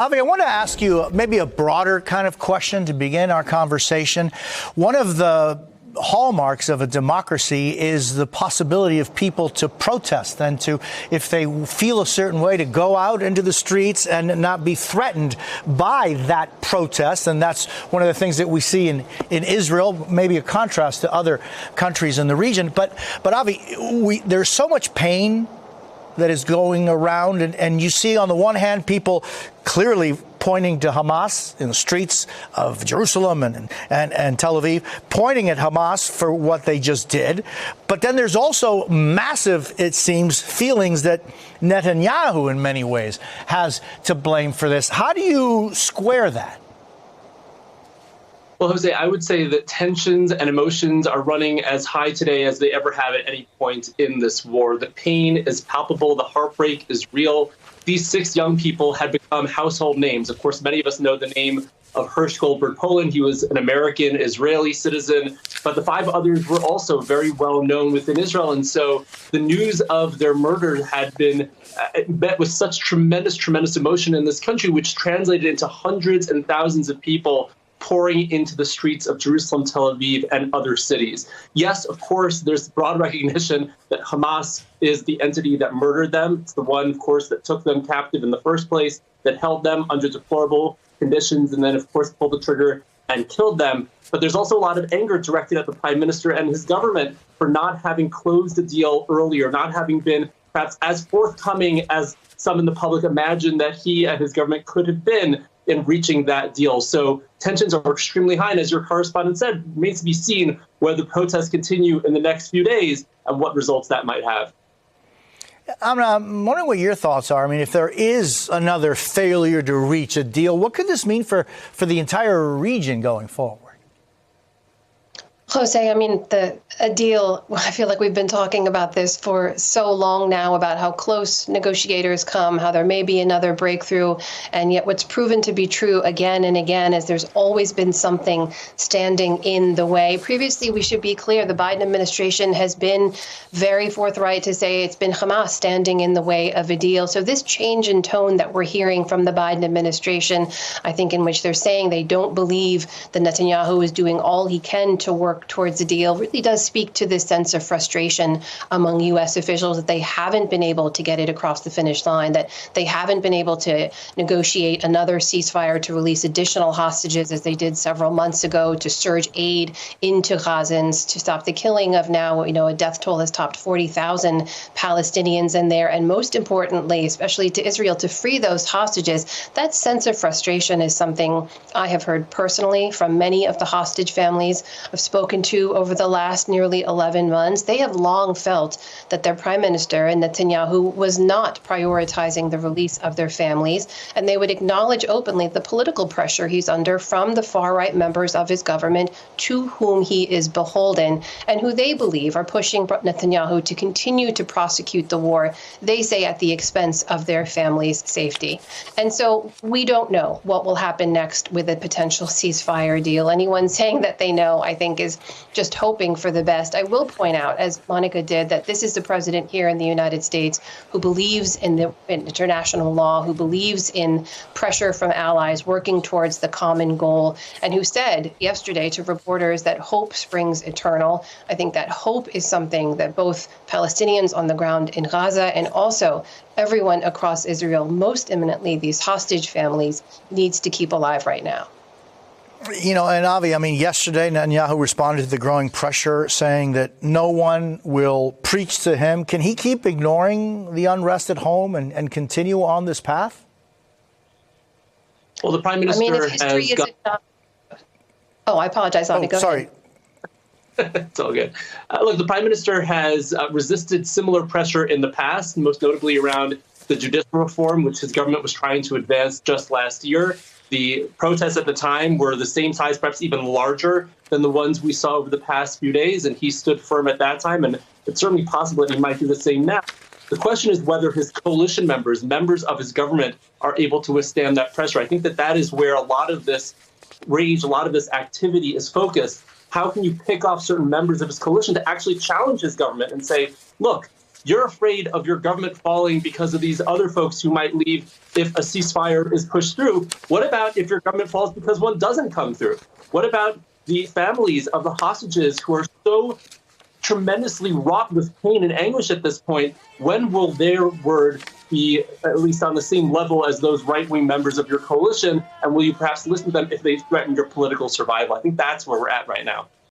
Avi, I want to ask you maybe a broader kind of question to begin our conversation. One of the hallmarks of a democracy is the possibility of people to protest and to, if they feel a certain way, to go out into the streets and not be threatened by that protest. And that's one of the things that we see in Israel, maybe a contrast to other countries in the region. But Avi, there's so much pain that is going around, and you see on the one hand people clearly pointing to Hamas in the streets of Jerusalem and Tel Aviv, pointing at Hamas for what they just did. But then there's also massive, it seems, feelings that Netanyahu in many ways has to blame for this. How do you square that? Well, Jose, I would say that tensions and emotions are running as high today as they ever have at any point in this war. The pain is palpable. The heartbreak is real. These 6 young people had become household names. Of course, many of us know the name of Hersh Goldberg Poland. He was an American Israeli citizen, but the 5 others were also very well known within Israel. And so the news of their murder had been met with such tremendous emotion in this country, which translated into hundreds and thousands of people pouring into the streets of Jerusalem, Tel Aviv, and other cities. Yes, of course, there's broad recognition that Hamas is the entity that murdered them. It's the one, of course, that took them captive in the first place, that held them under deplorable conditions, and then, of course, pulled the trigger and killed them. But there's also a lot of anger directed at the prime minister and his government for not having closed the deal earlier, not having been perhaps as forthcoming as some in the public imagined that he and his government could have been in reaching that deal. So tensions are extremely high. And as your correspondent said, remains to be seen whether the protests continue in the next few days and what results that might have. I'm wondering what your thoughts are. I mean, if there is another failure to reach a deal, what could this mean for the entire region going forward? Jose, I mean, a deal, I feel like we've been talking about this for so long now, about how close negotiators come, how there may be another breakthrough. And yet what's proven to be true again and again is there's always been something standing in the way. Previously, we should be clear, the Biden administration has been very forthright to say it's been Hamas standing in the way of a deal. So this change in tone that we're hearing from the Biden administration, I think in which they're saying they don't believe that Netanyahu is doing all he can to work towards a deal, really does speak to this sense of frustration among U.S. officials that they haven't been able to get it across the finish line, that they haven't been able to negotiate another ceasefire to release additional hostages as they did several months ago, to surge aid into Gazans, to stop the killing of now, a death toll has topped 40,000 Palestinians in there. And most importantly, especially to Israel, to free those hostages. That sense of frustration is something I have heard personally from many of the hostage families I've spoken to over the last nearly 11 months. They have long felt that their prime minister, Netanyahu, was not prioritizing the release of their families, and they would acknowledge openly the political pressure he's under from the far-right members of his government to whom he is beholden and who they believe are pushing Netanyahu to continue to prosecute the war, they say at the expense of their families' safety. And so we don't know what will happen next with a potential ceasefire deal. Anyone saying that they know, I think, is just hoping for the best. I will point out, as Monica did, that this is the president here in the United States who believes in international law, who believes in pressure from allies working towards the common goal, and who said yesterday to reporters that hope springs eternal. I think that hope is something that both Palestinians on the ground in Gaza and also everyone across Israel, most imminently these hostage families, needs to keep alive right now. And Avi, I mean, yesterday Netanyahu responded to the growing pressure, saying that no one will preach to him. Can he keep ignoring the unrest at home and continue on this path? Well, the prime minister I apologize, Avi. Go sorry. ahead. It's all good. Look, the prime minister has resisted similar pressure in the past, most notably around the judicial reform, which his government was trying to advance just last year. The protests at the time were the same size, perhaps even larger than the ones we saw over the past few days, and he stood firm at that time, and it's certainly possible that he might do the same now. The question is whether his coalition members of his government, are able to withstand that pressure. I think that is where a lot of this rage, a lot of this activity is focused. How can you pick off certain members of his coalition to actually challenge his government and say, look, You're afraid of your government falling because of these other folks who might leave if a ceasefire is pushed through. What about if your government falls because one doesn't come through? What about the families of the hostages who are so tremendously wrought with pain and anguish at this point? When will their word be at least on the same level as those right-wing members of your coalition? And will you perhaps listen to them if they threaten your political survival? I think that's where we're at right now.